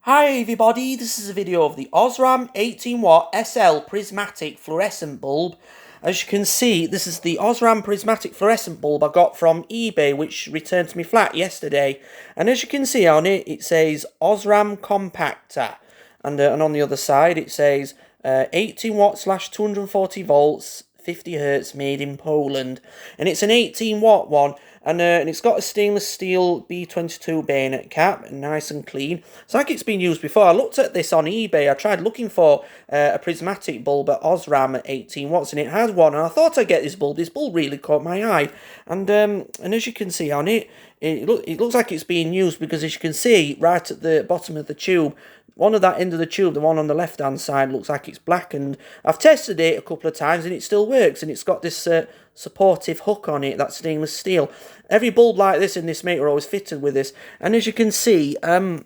Hi everybody, this is a video of the Osram 18 watt SL prismatic fluorescent bulb. As you can see, this is the Osram prismatic fluorescent bulb I got from eBay, which returned to me flat yesterday. And as you can see on it, it says Osram compacta. And on the other side it says 18 watt / 240 volts, 50 hertz, made in Poland. And it's an 18 watt one. And it's got a stainless steel B22 bayonet cap, nice and clean. It's like it's been used before. I looked at this on eBay. I tried looking for a prismatic bulb at Osram at 18 watts, and it has one. And I thought I'd get this bulb. This bulb really caught my eye. And as you can see on it, it looks like it's being used because, as you can see, right at the bottom of the tube, one of that end of the tube, the one on the left-hand side, looks like it's blackened. I've tested it a couple of times and it still works, and it's got this supportive hook on it, that's stainless steel. Every bulb like this in this make are always fitted with this. And as you can see, the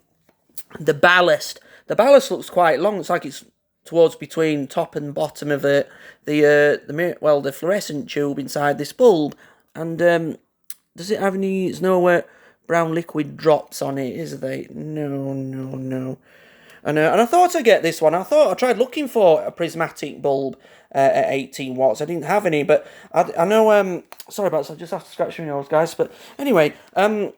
ballast looks quite long. It's like it's towards between top and bottom of the fluorescent tube inside this bulb. And does it have any? There's no brown liquid drops on it, is there? No. And I thought I'd get this one. I tried looking for a prismatic bulb at 18 watts. I didn't have any, but I know. Sorry about this. I just have to scratch my nose, guys. But anyway, I've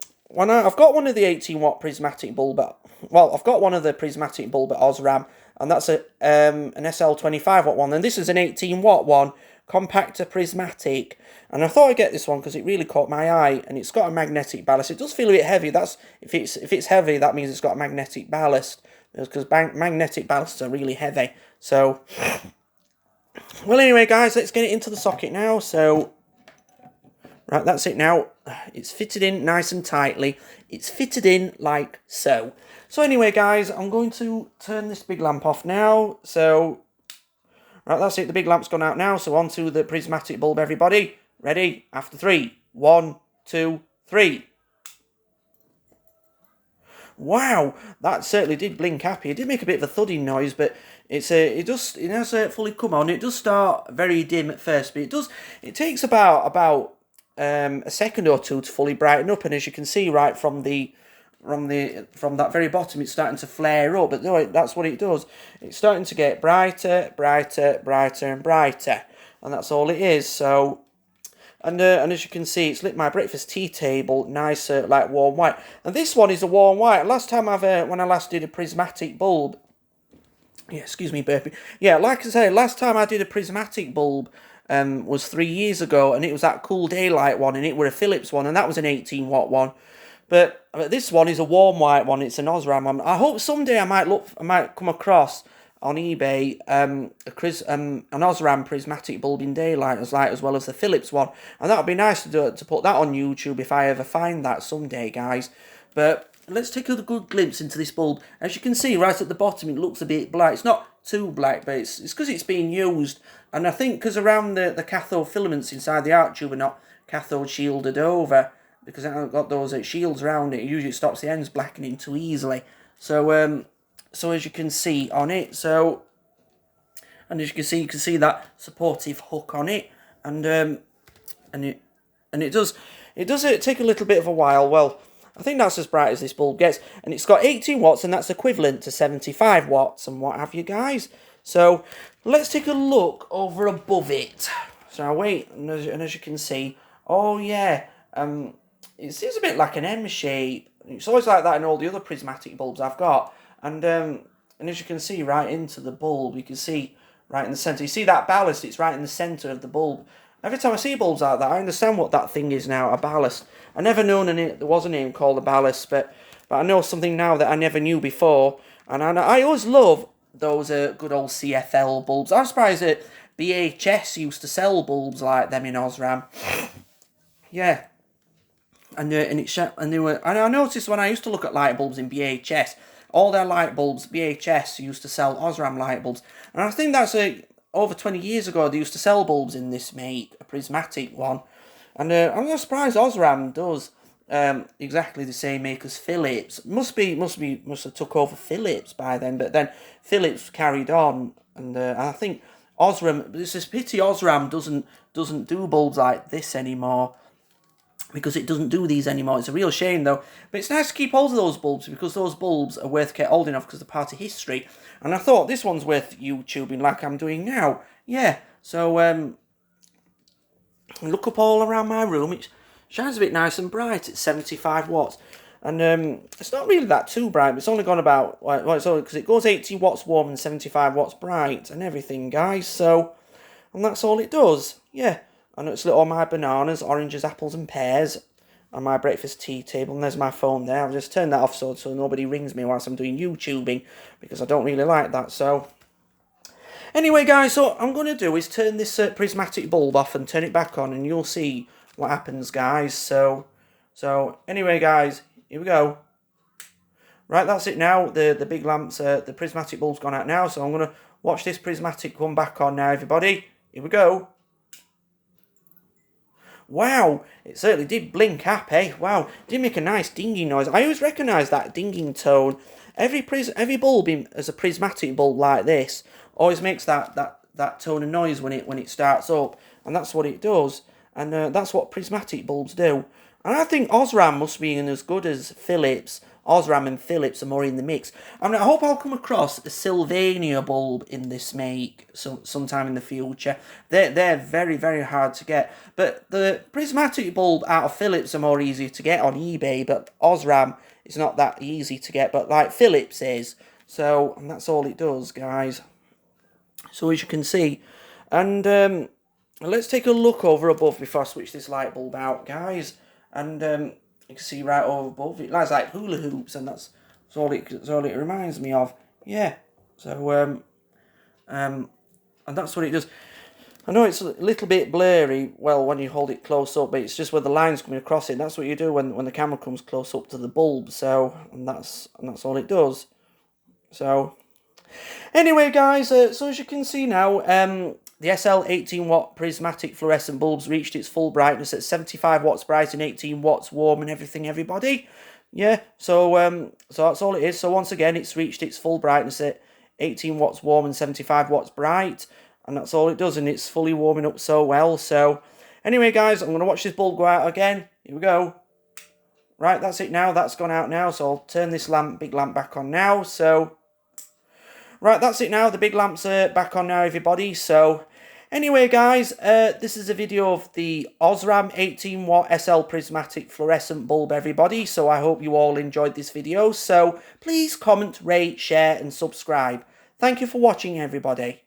got one of the 18 watt prismatic bulb. I've got one of the prismatic bulb at Osram, and that's an SL 25 watt one. And this is an 18 watt one, compacta prismatic. And I thought I'd get this one because it really caught my eye, and it's got a magnetic ballast. It does feel a bit heavy. That's if it's heavy, that means it's got a magnetic ballast, because magnetic ballasts are really heavy. So, well, anyway, guys, let's get it into the socket now. So, right, that's it now. It's fitted in nice and tightly. It's fitted in like so. So anyway, guys, I'm going to turn this big lamp off now. So, right, that's it. The big lamp's gone out now. So on to the prismatic bulb, everybody. Ready? After 3. 1, 2, 3. Wow, that certainly did blink happy. It did make a bit of a thudding noise, but it has fully come on. It does start very dim at first, but it takes about a second or two to fully brighten up. And as you can see, right from that very bottom, it's starting to flare up. But no, that's what it does. It's starting to get brighter, brighter, brighter, and brighter, and that's all it is. So. And as you can see, it's lit my breakfast tea table, nice, like warm white. And this one is a warm white. Last time when I last did a prismatic bulb, yeah, excuse me, burping. Yeah, like I said, last time I did a prismatic bulb was 3 years ago, and it was that cool daylight one, and it were a Philips one, and that was an 18 watt one. But this one is a warm white one. It's an Osram. I hope someday I might come across on eBay an Osram prismatic bulb in daylight as well as the Philips one, and that would be nice to put that on YouTube if I ever find that someday, guys. But let's take a good glimpse into this bulb. As you can see right at the bottom, it looks a bit black. It's not too black, but it's because it's being used, and I think because around the cathode filaments inside the arc tube are not cathode shielded over, because it hasn't got those shields around it. It usually stops the ends blackening too easily. So as you can see on it, and as you can see that supportive hook on it, and it does take a little bit of a while. Well, I think that's as bright as this bulb gets, and it's got 18 watts, and that's equivalent to 75 watts and what have you, guys. So let's take a look over above it. So I wait, and as you can see, oh yeah, it seems a bit like an M shape. It's always like that in all the other prismatic bulbs I've got. And as you can see right into the bulb, you can see right in the centre. You see that ballast? It's right in the centre of the bulb. Every time I see bulbs like that, I understand what that thing is now, a ballast. I never known there was a name called a ballast, but I know something now that I never knew before. And I always love those good old CFL bulbs. I'm surprised that BHS used to sell bulbs like them in Osram. Yeah. And I noticed when I used to look at light bulbs in BHS, all their light bulbs, BHS used to sell Osram light bulbs. And I think that's over 20 years ago they used to sell bulbs in this make, a prismatic one. And I'm not surprised Osram does exactly the same make as Philips. Must have took over Philips by then, but then Philips carried on. And I think Osram, it's a pity Osram doesn't do bulbs like this anymore. because it doesn't do these anymore. It's a real shame though. But it's nice to keep hold of those bulbs, because those bulbs are worth kept holding of because they're part of history. And I thought this one's worth YouTubing like I'm doing now. Yeah, so look up all around my room. It shines a bit nice and bright. It's 75 watts. And it's not really that too bright. It's only gone about, well, it's only because it goes 80 watts warm and 75 watts bright and everything, guys. So, and that's all it does. Yeah. And it's lit all my bananas, oranges, apples and pears on my breakfast tea table. And there's my phone there. I'll just turn that off so nobody rings me whilst I'm doing YouTubing, because I don't really like that. So, anyway, guys, so what I'm going to do is turn this prismatic bulb off and turn it back on, and you'll see what happens, guys. So anyway, guys, here we go. Right, that's it now. The big lamps, the prismatic bulb's gone out now. So I'm going to watch this prismatic come back on now, everybody. Here we go. Wow, it certainly did blink happy. Wow, it did make a nice dinging noise. I always recognise that dinging tone. Every bulb as a prismatic bulb like this always makes that tone of noise when it starts up, and that's what it does. And that's what prismatic bulbs do. And I think Osram must be as good as Philips. Osram and Philips are more in the mix. I mean, I hope I'll come across a Sylvania bulb in this make sometime in the future. They're very, very hard to get. But the prismatic bulb out of Philips are more easy to get on eBay. But Osram is not that easy to get, but like Philips is. So, and that's all it does, guys. So as you can see. And let's take a look over above before I switch this light bulb out, guys. And you can see right over above, it lies like hula hoops, and that's all it reminds me of. Yeah. So and that's what it does. I know it's a little bit blurry, well, when you hold it close up, but it's just where the line's coming across it. That's what you do when the camera comes close up to the bulb. So and that's all it does. So anyway, guys, so as you can see now, the SL 18 watt prismatic fluorescent bulbs reached its full brightness at 75 watts bright and 18 watts warm and everything, everybody. Yeah, so that's all it is. So once again, it's reached its full brightness at 18 watts warm and 75 watts bright. And that's all it does, and it's fully warming up so well. So anyway, guys, I'm going to watch this bulb go out again. Here we go. Right, that's it now. That's gone out now. So I'll turn this big lamp back on now. So, right, that's it now. The big lamp's back on now, everybody. So anyway, guys, this is a video of the Osram 18 watt SL prismatic fluorescent bulb, everybody. So I hope you all enjoyed this video. So please comment, rate, share and subscribe. Thank you for watching, everybody.